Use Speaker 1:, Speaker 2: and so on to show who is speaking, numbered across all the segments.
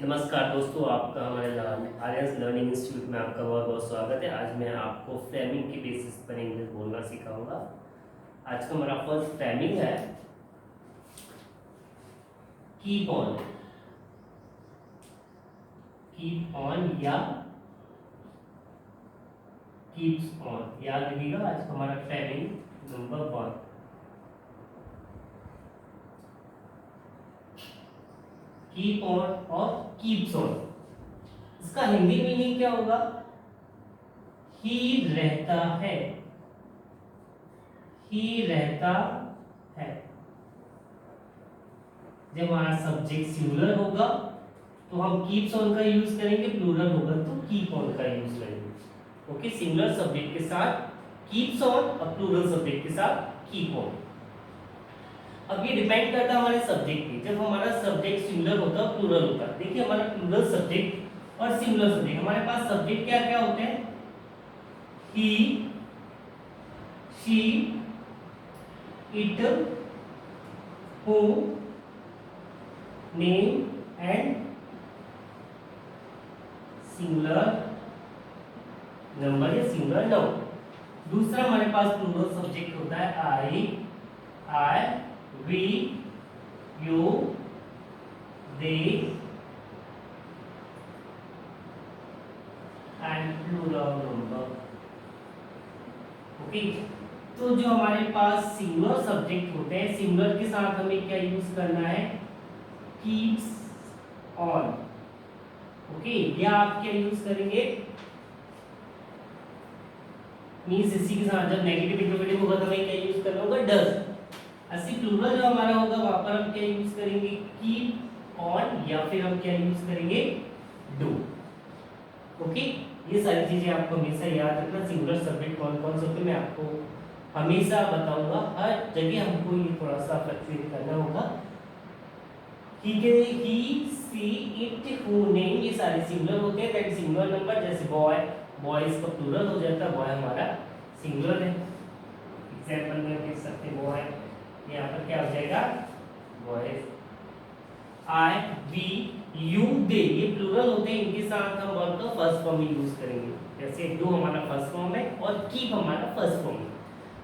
Speaker 1: नमस्कार दोस्तों, आपका हमारे आर्यस लर्निंग इंस्टीट्यूट में आपका बहुत बहुत स्वागत है। आज मैं आपको फ्रेमिंग के बेसिस पर इंग्लिश बोलना सिखाऊंगा। आज का हमारा फर्स्ट फ्रेमिंग है कीप ऑन। कीप ऑन या कीप्स ऑन, याद रखिएगा। आज का हमारा फ्रेमिंग नंबर 1, कीप ऑन और कीप्स ऑन। इसका हिंदी मीनिंग क्या होगा? ही रहता है, ही रहता है। जब हमारा सब्जेक्ट सिंगुलर होगा तो हम कीप्स ऑन का यूज करेंगे, प्लूरल होगा तो कीप ऑन का यूज करेंगे। ओके, सिंगुलर सब्जेक्ट के साथ कीप्स ऑन और प्लूरल सब्जेक्ट के साथ कीप ऑन। अब ये डिपेंड करता है हमारे सब्जेक्ट पे। जब हमारा सब्जेक्ट सिंगुलर होता है, प्लूरल होता है। देखिए, हमारा प्लूरल सब्जेक्ट और सिंगुलर सब्जेक्ट, हमारे पास सब्जेक्ट क्या क्या होते हैं? He, she, it, who, name and singular number या सिंगुलर नाउन। दूसरा हमारे पास प्लूरल सब्जेक्ट होता है I, we, you, they and plural number. Okay, तो जो हमारे पास सिंगुलर सब्जेक्ट होते हैं, सिंगुलर के साथ हमें क्या यूज करना है? Keeps on. ओके, या आप क्या यूज करेंगे? मींस इसी के साथ जब नेगेटिव इंटरोगेटिव होगा तो हमें क्या यूज करना होगा? डज। ऐसे प्लूरल जो हमारा होगा वहां पर हम क्या यूज करेंगे? कीप ऑन, या फिर हम क्या यूज करेंगे? डू। ओके, ये सारी चीजें आपको हमेशा याद रखना। सिंगुलर सब्जेक्ट कौन कौन से होते हैं मैं आपको हमेशा बताऊंगा। हर जगह हमको ये थोड़ा सा फ्लक्चुएट करना होगा। ठीक है, ही, सी, इट, हु, नेम, ये सारे सिंगुलर होते हैं। दैट सिंगुलर नंबर, जैसे बॉय, बॉयज का प्लूरल हो जाता है, बॉय हमारा सिंगुलर है। एग्जांपल में देख सकते हैं बॉय, यहाँ पर क्या हो जाएगा? बॉयज। आई, वी, यू, दे, ये प्लूरल होते हैं। इनके साथ हम वर्ब का फर्स्ट फॉर्म यूज करेंगे। जैसे डू हमारा फर्स्ट फॉर्म है और कीप हमारा फर्स्ट फॉर्म है।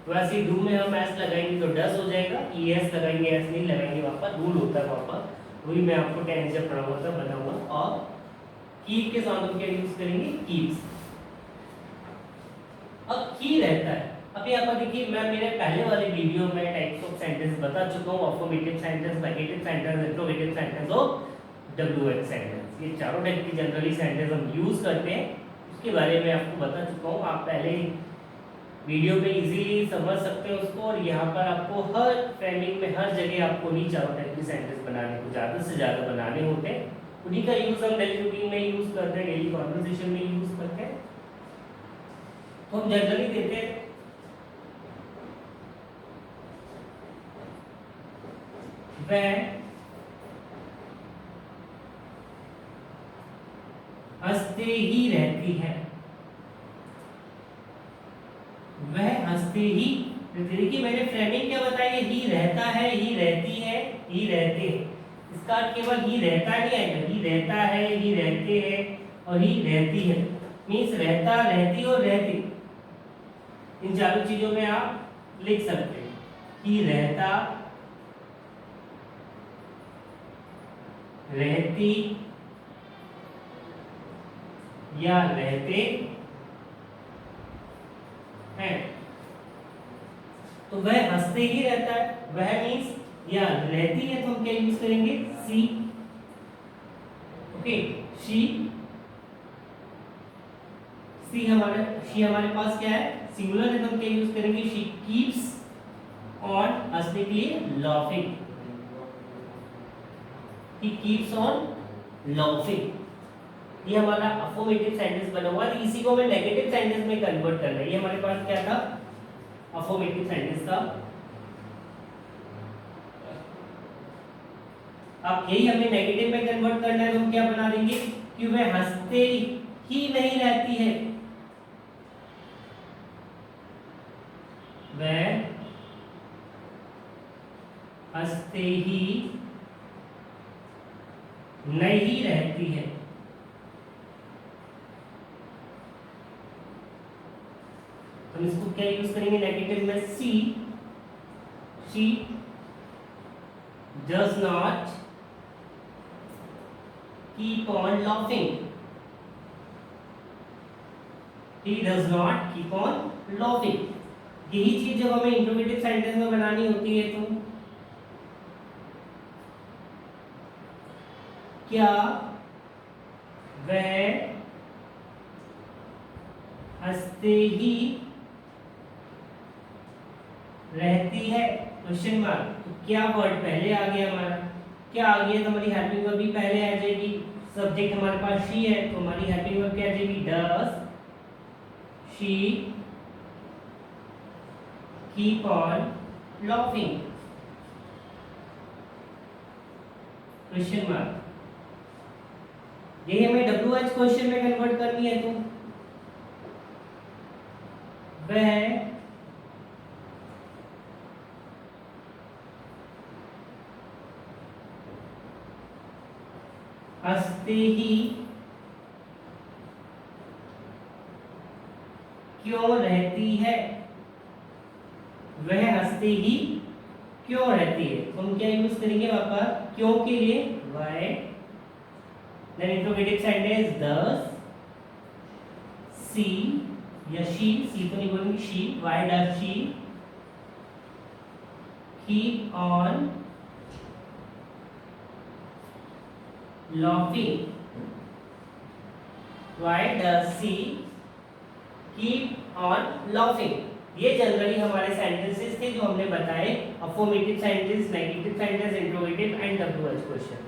Speaker 1: तो ऐसे डू में हम एस लगाएंगे तो डस हो जाएगा, ई एस लगाएंगे, एस नहीं लगाएंगे, वहां पर रूल होता है। वहां पर वही मैं आपको 10 से पढ़ाऊंगा तब बताऊंगा। और कीप के साथ हम क्या यूज करेंगे? कीप्स। अब की रहता है। अब यहाँ पर देखिए, मैं मेरे पहले वाले वीडियो में टाइप्स ऑफ सेंटेंस बता चुका हूँ। Affirmative sentence, negative sentence, interrogative sentence और डब्ल्यूएच सेंटेंस। ये चारों टाइप की जनरली सेंटेंस हम यूज करते हैं, उसके बारे में आपको बता चुका हूँ। आप पहले वीडियो में इजीली समझ सकते हैं उसको। और यहाँ पर आपको हर फ्रेमिंग में हर जगह आपको नहीं चारों टाइप की सेंटेंस बनाने को ज़्यादा से ज़्यादा बनाने होते हैं। उन्हीं का यूज हम डेली रूटीन में यूज करते हैं, डेली कॉन्वर्सेशन में यूज करते हैं। तो हम जनरली देते हैं वह हंसते ही रहती है। वह हंसते ही। देखिए, मैंने फ्रेमिंग क्या बताई है? ही रहता है, ही रहती है, ही रहते हैं। इसका अर्थ केवल ही रहता नहीं आएगा, ही रहता है, ही रहते हैं और ही रहती है। मीन्स रहता, रहती और रहती, इन चारों चीजों में आप लिख सकते हैं। ही रहता, रहती या रहते हैं। तो वह हंसते ही रहता है, वह मीन्स या रहती है तो हम क्या यूज करेंगे? सी। ओके, शी, शी हमारे पास क्या है? सिंगुलर है तो हम क्या यूज करेंगे? शी कीप्स ऑन, हंसने के लिए laughing. He keeps on laughing. ये हमारा अफर्मेटिव सेंटेंस बना हुआ है। इसी को हमें नेगेटिव सेंटेंस में कन्वर्ट करना है। ये हमारे पास क्या था? अफर्मेटिव सेंटेंस था। अब यही हमें नेगेटिव में कन्वर्ट करना है तो हम क्या बना देंगे? कि वह हंसते ही नहीं रहती है। वह हंसते ही नहीं रहती है। हम इसको क्या यूज करेंगे नेगेटिव में? She does not keep on laughing. He does not keep on laughing। यही चीज जब हमें इंट्रोगेटिव सेंटेंस में बनानी होती है तो क्या वह हंसते ही रहती है? Question mark. तो क्या वर्ड पहले आ गया हमारा? क्या आ गया? तो हमारी हेल्पिंग वर्ब भी पहले आ जाएगी। सब्जेक्ट हमारे पास शी है तो हमारी हेल्पिंग वर्ब क्या आ जाएगी? Does she keep on laughing? Question mark. ये हमें WH क्वेश्चन में कन्वर्ट करनी है तो वह हंसते ही क्यों रहती है? वह हंसते ही क्यों रहती है? तो हम क्या यूज करेंगे वहां पर? क्यों के लिए why, then interrogative sentence does she या she तो नहीं बोलेंगे she, why does she keep on laughing? Why does she keep on laughing? ये जनरली हमारे सेंटेंसेस थे जो हमने बताए, affirmative sentence, negative sentence, interrogative and WH question.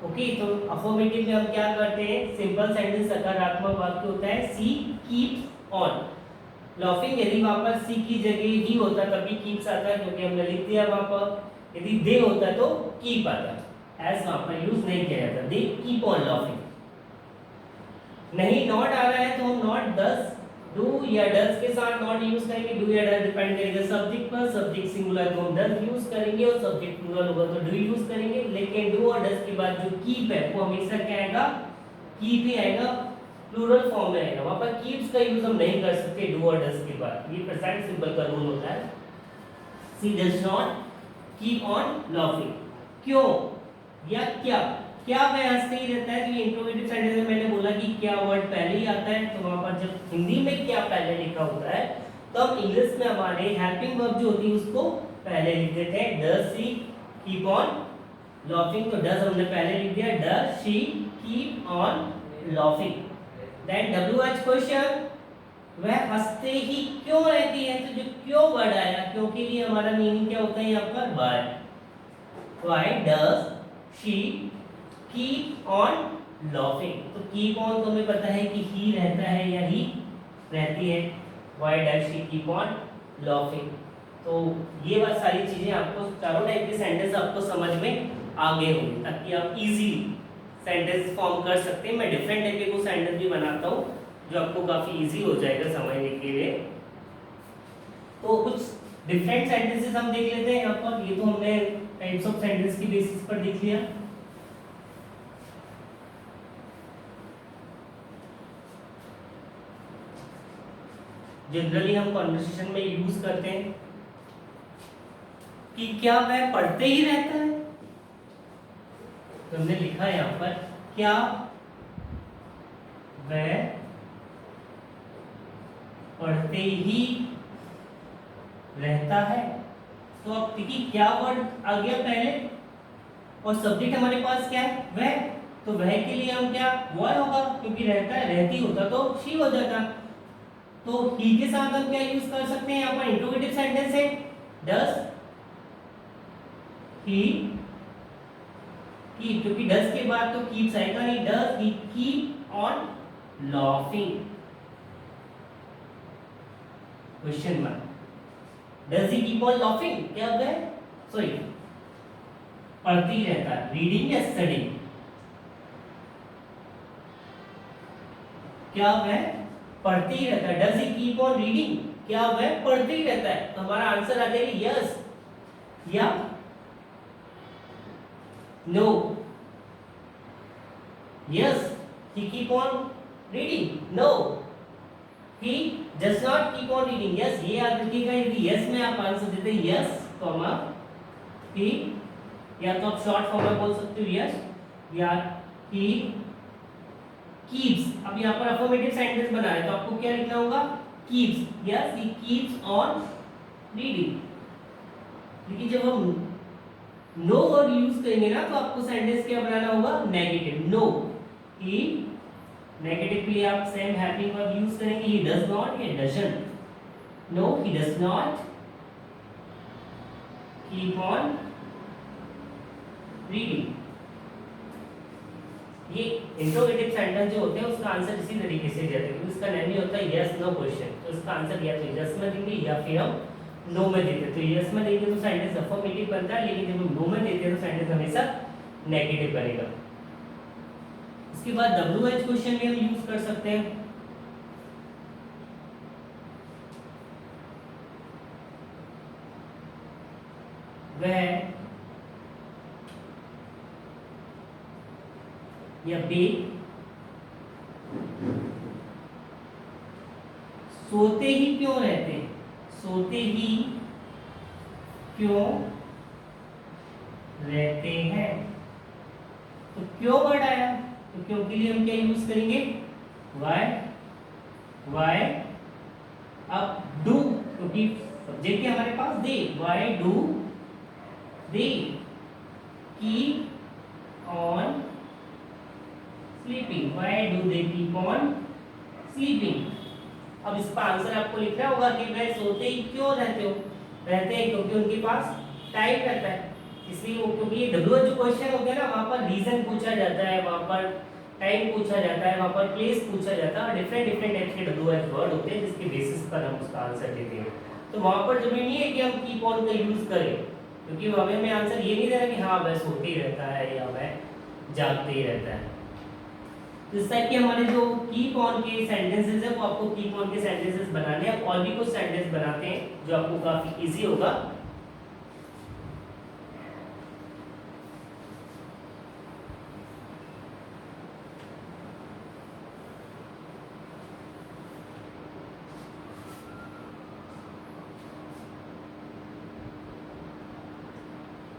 Speaker 1: Okay, तो अफर्मेटिव में हम क्या करते हैं? सिंपल सेंटेंस सकारात्मक वाक्य होता है सी कीप्स ऑन लाफिंग। यदि वहां पर सी की जगह ही होता तभी कीप्स आता है क्योंकि हमने लिख दिया वहां पर। यदि दे होता तो कीप आता, एज वहां पर यूज नहीं किया जाता। दे कीप ऑन लाफिंग। नहीं नॉट आ रहा है तो हम नॉट डज, डू या डज के साथ नॉट यूज करेंगे। डू या डज डिपेंड करेगा सब्जेक्ट पर। सब्जेक्ट सिंगुलर तो हम डज यूज करेंगे और सब्जेक्ट प्लूरल होगा तो डू यूज करेंगे। लेकिन डू और डज के बाद जो कीप है वो हमेशा क्या आएगा? कीप ही आएगा, प्लूरल फॉर्म में आएगा। वहां पर कीप्स का यूज हम नहीं कर सकते डू और डज के बाद। ये प्रेजेंट सिंपल का रूल होता है। She does not keep on laughing. क्यों या क्या? क्या वह हंसते ही रहता है? तो ये इंट्रोगेटिव सेंटेंस में मैंने बोला कि क्या वर्ड पहले ही आता है तो वहां पर जब हिंदी में क्या पहले लिखा होता है तो हम इंग्लिश में हमारे हेल्पिंग वर्ब जो होती है उसको पहले लिख देते हैं। Does she keep on laughing, तो डज हमने पहले लिख दिया। Does she keep on laughing. Then WH question, वह हंसते ही क्यों रहती है? तो जो क्यों वर्ड आया, क्यों के लिए हमारा मीनिंग क्या होता है यहाँ पर? Why does she keep on laughing. तो कीप ऑन तो हमें पता है कि ही रहता है या ही रहती है। Why does she keep on laughing. तो ये बात सारी चीजें आपको चारों टाइप के सेंटेंस आपको समझ में आ गए होंगे ताकि आप इजीली सेंटेंस फॉर्म कर सकते हैं। मैं डिफरेंट टाइप के कुछ सेंटेंस भी बनाता हूँ जो आपको काफी इजी हो जाएगा समझने के लिए। तो कुछ डिफरेंट सेंटेंसेस हम देख लेते हैं यहाँ पर। ये तो हमने टाइप्स ऑफ सेंटेंस की बेसिस पर देख लिया। जनरली हम कन्वर्सेशन में यूज करते हैं कि क्या वह पढ़ते ही रहता है? तो हमने लिखा है यहाँ पर क्या वह पढ़ते ही रहता है। तो अब देखिए क्या वर्ड आ गया पहले और सब्जेक्ट हमारे पास क्या है? वह। तो वह के लिए हम क्या वह होगा क्योंकि रहता है, रहती होता तो शी हो जाता। तो ही के साथ हम क्या यूज कर सकते हैं? यहाँ पर इंट्रोगेटिव सेंटेंस है डज ही कीप, क्योंकि डज के बाद तो कीप्स आएगा नहीं। Does he keep on laughing? Question mark. Does he keep on laughing? क्या होता है? सॉरी, पढ़ती रहता है। रीडिंग या स्टडिंग? क्या वह पढ़ते ही रहता है? Does he keep on reading? क्या वह पढ़ते ही रहता है? तो हमारा आंसर आ जाएगा यस या no. Yes, he keep on reading. No, he does not keep on reading. Yes, ये याद रखिएगा, यदि yes में आप आंसर देते yes, कॉमा he, या तो आप शॉर्ट फॉर्म में बोल सकते हो yes, या he keeps. अब यहाँ पर अफर्मेटिव सेंटेंस बना है तो आपको क्या लिखना होगा? keeps. Yes, he keeps on reading. लेकिन जब हम नो वर्ड यूज करेंगे ना तो आपको सेंटेंस क्या बनाना होगा? नेगेटिव. नो, ही, नेगेटिव के लिए आप सेम हेल्पिंग वर्ब यूज करेंगे. ही डज नॉट या doesn't. No, he does not keep on reading. ये इंट्रोगेटिव सेंटेंस जो होते हैं उसका आंसर इसी तरीके से देते हैं क्योंकि इसका नेम ही होता है यस नो क्वेश्चन. तो इसका आंसर या तो यस में देंगे या फिर हम नो में देते हैं. तो यस में देंगे तो सेंटेंस अफर्मेटिव बनता है, लेकिन जब हम नो में देते हैं तो सेंटेंस हमेशा नेगेटिव बनेगा. इसके बाद WH क्वेश्चन में हम यूज कर सकते हैं. वह या बे सोते ही क्यों रहते हैं? सोते ही क्यों रहते हैं? तो क्यों वर्ड आया तो क्यों के लिए हम क्या यूज करेंगे? वाई. वाई अब डू, क्योंकि सब्जेक्ट है हमारे पास they. Why do they keep on sleeping. Why do they keep on sleeping. अब इसका आंसर आपको लिखना होगा कि वह सोते ही क्यों रहते हैं क्योंकि उनके पास टाइम रहता है. इसलिए वो, क्योंकि ये WH जो क्वेश्चन होते हैं ना वहाँ पर रीजन पूछा जाता है, वहाँ पर टाइम पूछा जाता है, वहाँ पर प्लेस पूछा जाता है और डिफरेंट टाइप्स के WH वर्ड होते हैं जिसके बेसिस पर हम उसका आंसर देते हैं. तो वहाँ पर जरूरी नहीं है कि हम कीप ऑन का यूज करें, क्योंकि हमें आंसर ये नहीं देना कि हाँ वह सोते ही रहता है या वह जागते ही रहता है. इस टाइप के हमारे जो कीप ऑन के सेंटेंसेस है वो आपको कीप ऑन के सेंटेंसेस बनाने हैं. और भी कुछ सेंटेंस बनाते हैं जो आपको काफी इजी होगा.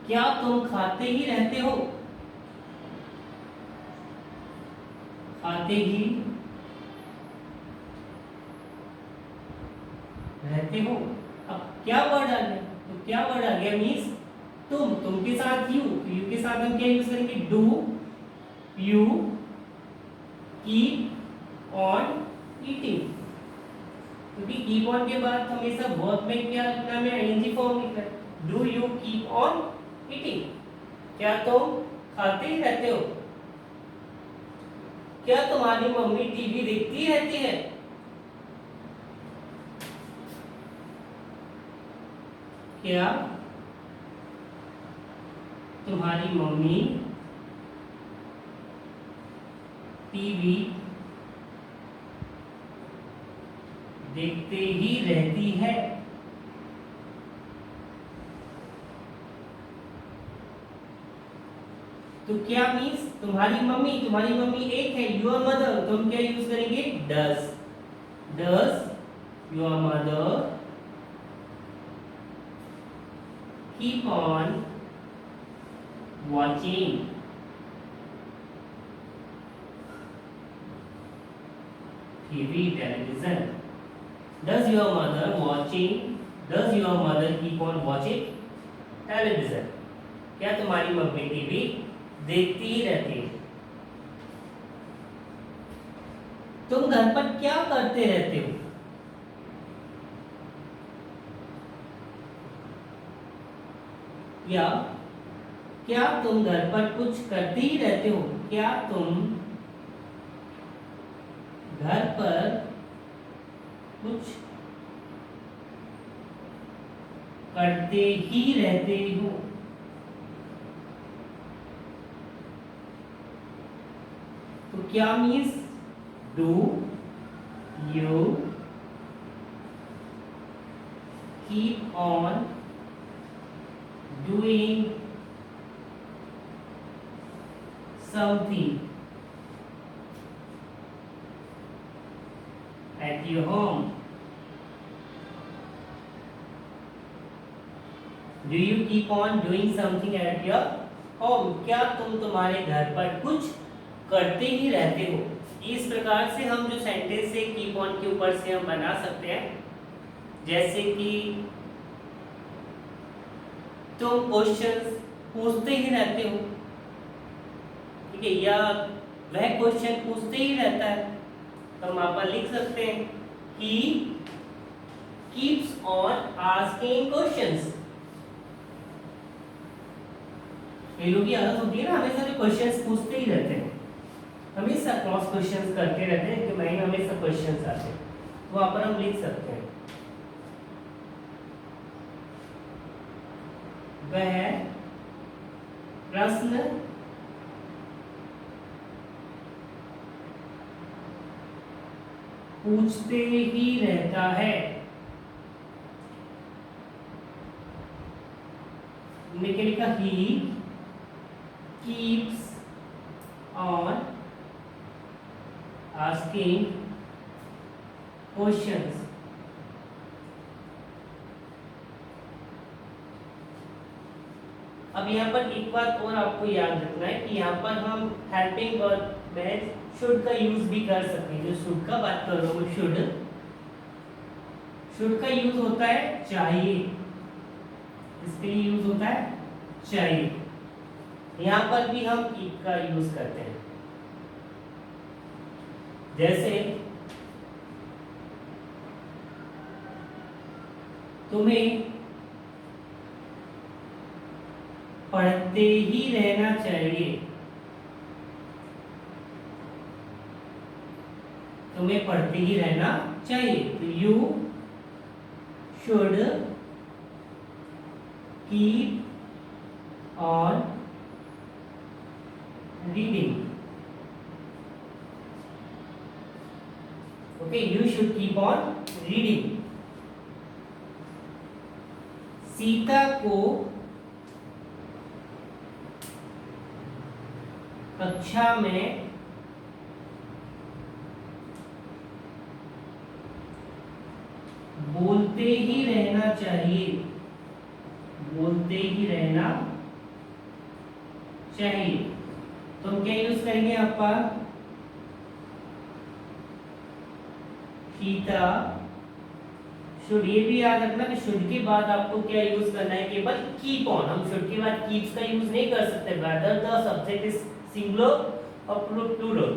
Speaker 1: क्या तुम खाते ही रहते हो? खाते ही रहते हो. अब क्या वर्ड आ गया? तो क्या वर्ड आ गया? मीन्स तुम के साथ यू. तो यू के साथ हम क्या यूज करेंगे? Do you keep on eating. क्योंकि कीप ऑन के बाद हमेशा वर्ब में क्या लिखना है? आईएनजी फॉर्म लिखना है. Do you keep on eating. क्या तुम खाते ही रहते हो? क्या तुम्हारी मम्मी टीवी देखती रहती है? क्या तुम्हारी मम्मी टीवी देखते ही रहती है? तो क्या मीन्स तुम्हारी मम्मी एक है, योर मदर. तो हम क्या यूज करेंगे? Does your mother keep on watching TV television? Does your mother keep on watching television? क्या तुम्हारी मम्मी टीवी देखती ही रहती है? तुम घर पर क्या करते रहते हो? या क्या तुम घर पर कुछ करते ही रहते हो? क्या तुम घर पर कुछ करते ही रहते हो? तो क्या means? Do you keep on doing something? At your home. Do you keep on doing something at your home? क्या तुम तुम्हारे घर पर कुछ करते ही रहते हो? इस प्रकार से हम जो सेंटेंस है कीप ऑन के ऊपर से हम बना सकते हैं, जैसे कि तुम क्वेश्चंस पूछते ही रहते हो, ठीक है, या वह क्वेश्चन पूछते ही रहता है, तो हम यहाँ पर लिख सकते हैं कि कीप्स ऑन आस्किंग क्वेश्चंस। ये लोग की आदत होती है ना, हमेशा जो क्वेश्चंस पूछते ही रहते हैं, हमेशा क्रॉस क्वेश्चंस करते रहते हैं कि मैं हमेशा क्वेश्चंस आते हैं, तो वहां पर हम लिख सकते हैं वह प्रश्न पूछते ही रहता है। हमने क्या लिखा? ही keeps on asking questions। अब यहाँ पर एक बात और आपको याद रखना है कि यहाँ पर हम हेल्पिंग वर्ब में शुड का यूज भी कर सकते हैं। जो शुड का बात कर रहा हूँ, शुड का यूज होता है चाहिए, इसके लिए यूज होता है चाहिए। यहाँ पर भी हम कीप का यूज करते हैं, जैसे तुम्हें पढ़ते ही रहना चाहिए, तुम्हें पढ़ते ही रहना चाहिए, तो you should keep on reading। Okay, you should keep on reading। Sita को कक्षा में बोलते ही रहना चाहिए, बोलते ही रहना चाहिए, तो हम क्या यूज करेंगे? यहाँ पर सीता शुड, ये भी याद रखना कि शुड के बाद आपको क्या यूज करना है? केवल कीप ऑन। हम शुड के बाद कीप्स का यूज नहीं कर सकते, whether the subject is singular और प्लूरल,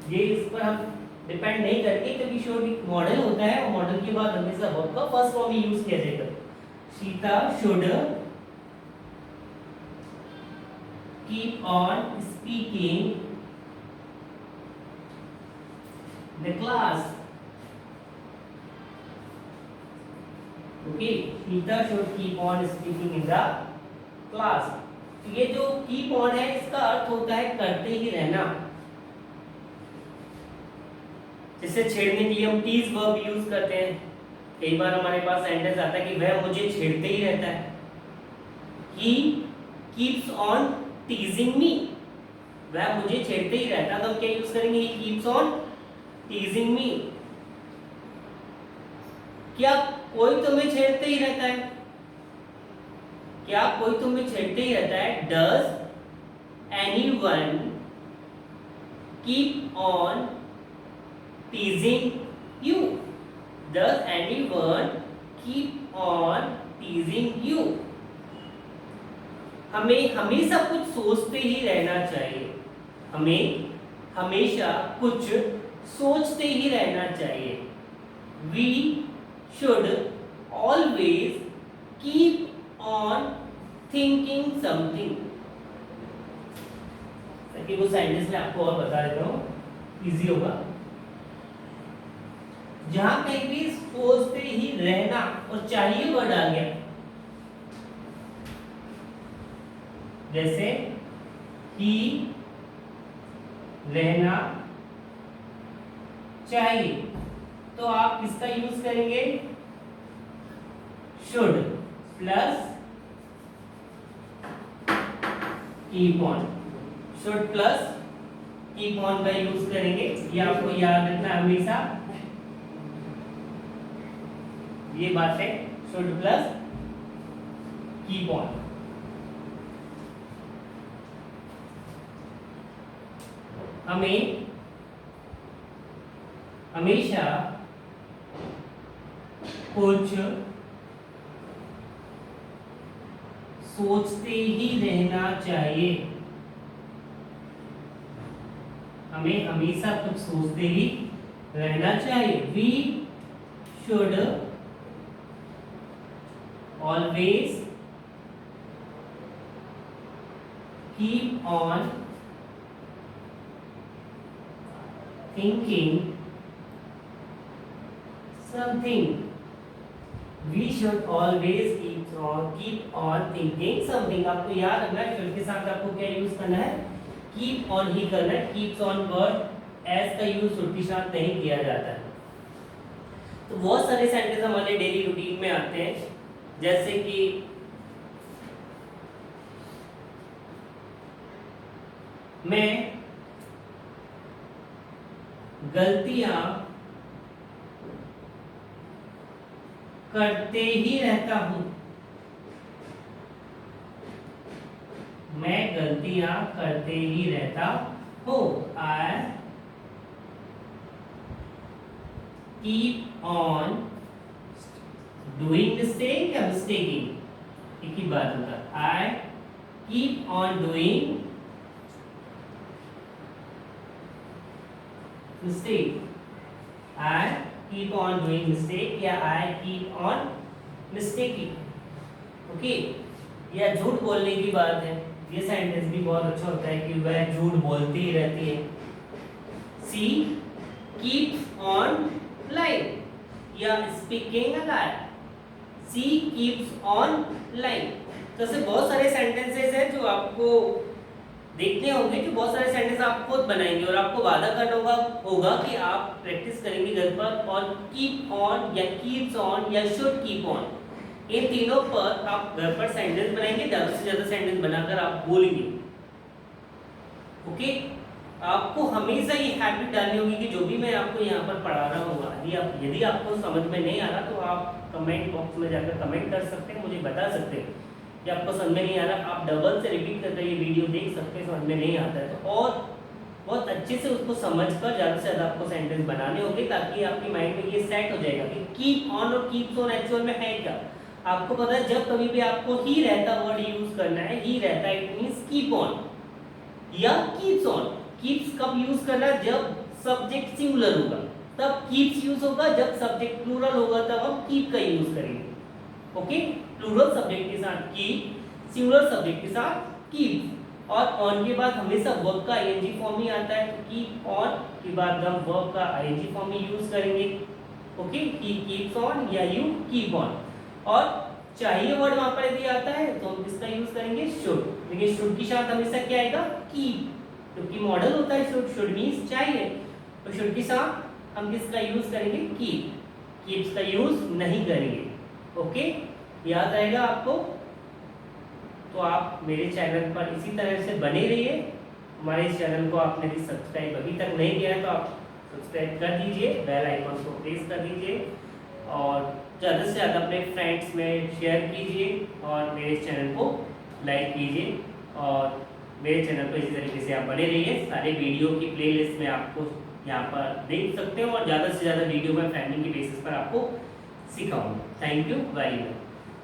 Speaker 1: ये इस पर हम डिपेंड नहीं करके, क्योंकि शुड एक मॉडल होता है और मॉडल के बाद हमेशा वर्ब का फर्स्ट फॉर्म ही यूज किया जाएगा। Sita should keep on speaking the class। Okay, Sita should keep on speaking in the class। तो ये जो keep on है, इसका अर्थ होता है करते ही रहना। जैसे छेड़ने के लिए हम tease verb यूज करते हैं, कई बार हमारे पास सेंटेंस आता है कि वह मुझे छेड़ते ही रहता है, he keeps on teasing me, वह मुझे छेड़ते ही रहता है, तो हम क्या यूज करेंगे? he keeps on teasing me। क्या कोई तुम्हें छेड़ते ही रहता है? क्या कोई तुम्हें छेड़ते ही रहता है? does anyone keep on teasing you? does anyone keep on teasing you? हमें हमेशा कुछ सोचते ही रहना चाहिए, हमें हमेशा कुछ सोचते ही रहना चाहिए। We should always keep on thinking something। ताकि वो सेंटेंस में आपको और बता देता हूँ, इजी होगा। जहां कहीं भी सोचते ही रहना और चाहिए वर्ड आ गया, जैसे ही रहना चाहिए, तो आप किसका यूज करेंगे? Should plus keep on, should plus keep on का यूज करेंगे। ये आपको याद रखना हमेशा। ये बात है शुड प्लस कीप ऑन। हमें हमेशा कुछ सोचते ही रहना चाहिए। हमें हमेशा कुछ सोचते ही रहना चाहिए। We should always keep on thinking something. We should always keep on thinking something. आपको याद रखना है should के साथ आपको क्या यूज करना है, keep on ही करना है। keeps on वर्ड as का यूज should के साथ नहीं किया जाता है। तो बहुत सारे सेंटेंस हमारे डेली रूटीन में आते हैं, जैसे कि मैं गलतियां करते ही रहता हूं। मैं गलतियां करते ही रहता हूं। I keep on doing mistake या मिस्टेकिंग, एक ही बात होता है। I keep on doing mistake. I keep on doing mistake या I keep on mistaking। Okay, या झूठ बोलने की बात है, ये सेंटेंस भी बहुत अच्छा होता है कि वह झूठ बोलती ही रहती है। She keeps on lying या speaking a lie। She keeps on lying। तो ऐसे बहुत सारे सेंटेंसेस हैं जो आपको देखने होंगे, जो बहुत सारे सेंटेंस आप खुद बनाएंगे और आपको वादा करना होगा कि आप प्रैक्टिस करेंगे घर पर और कीप ऑन या कीप्स ऑन या शुड कीप ऑन, इन तीनों पर आप घर पर सेंटेंस बनाएंगे। ज़्यादा से ज़्यादा सेंटेंस बनाकर आप बोलेंगे। ओके, आपको हमेशा ये हैबिट डालनी होगी कि जो भी मैं आपको यहाँ पर पढ़ा रहा हूँ, यदि आपको समझ में नहीं आ रहा तो आप कमेंट बॉक्स में जाकर कमेंट कर सकते हैं, मुझे बता सकते हैं कि आपको समझ में नहीं आ रहा। आप डबल से रिपीट करके ये वीडियो देख सकते हैं, समझ में नहीं आता है तो और बहुत अच्छे से उसको समझकर ज़्यादा से ज़्यादा आपको सेंटेंस बनाने होंगे, ताकि आपकी माइंड में ये सेट हो जाएगा कि कीप ऑन और कीप्स ऑन एक्चुअल में है क्या। आपको पता है जब कभी भी आपको ही रहता वर्ड यूज करना है, ही रहता इट मींस कीप ऑन या कीप्स ऑन। कीप्स कब यूज करना है, जब सब्जेक्ट सिंगुलर होगा तब कीप्स यूज होगा, जब सब्जेक्ट प्लूरल होगा तब हम कीप का यूज करेंगे। ओके, प्लूरल सब्जेक्ट के साथ कीप, सिंगुलर सब्जेक्ट के साथ कीप, और ऑन के बाद हमेशा वर्ब का आईएनजी फॉर्म ही आता है। तो कीप ऑन के बाद हम वर्ब का आईएनजी फॉर्म ही यूज करेंगे। ओके, ही कीप्स ऑन या यू कीप ऑन। और चाहिए वर्ड वहां पर यदि आता है तो हम किसका यूज करेंगे, शुड। लेकिन शुड के साथ हमेशा क्या आएगा, कीप, क्योंकि मॉडल होता है शुड। शुड मींस चाहिए, तो शुड के साथ हम किसका यूज करेंगे, कीप। कीप्स का यूज नहीं करेंगे। ओके, याद रहेगा आपको। तो आप मेरे चैनल पर इसी तरह से बने रहिए। हमारे इस चैनल को आपने यदि सब्सक्राइब अभी तक नहीं किया है तो आप सब्सक्राइब कर दीजिए, बेल आइकन को प्रेस कर दीजिए और ज़्यादा से ज़्यादा अपने फ्रेंड्स में शेयर कीजिए और मेरे चैनल को लाइक कीजिए और मेरे चैनल पर इसी तरीके से आप बने रहिए। सारे वीडियो की प्लेलिस्ट में आपको यहाँ पर देख सकते हो और ज़्यादा से ज़्यादा वीडियो में फ्रेंडिंग की बेसिस पर आपको सिखाऊंगा। Thank you very much.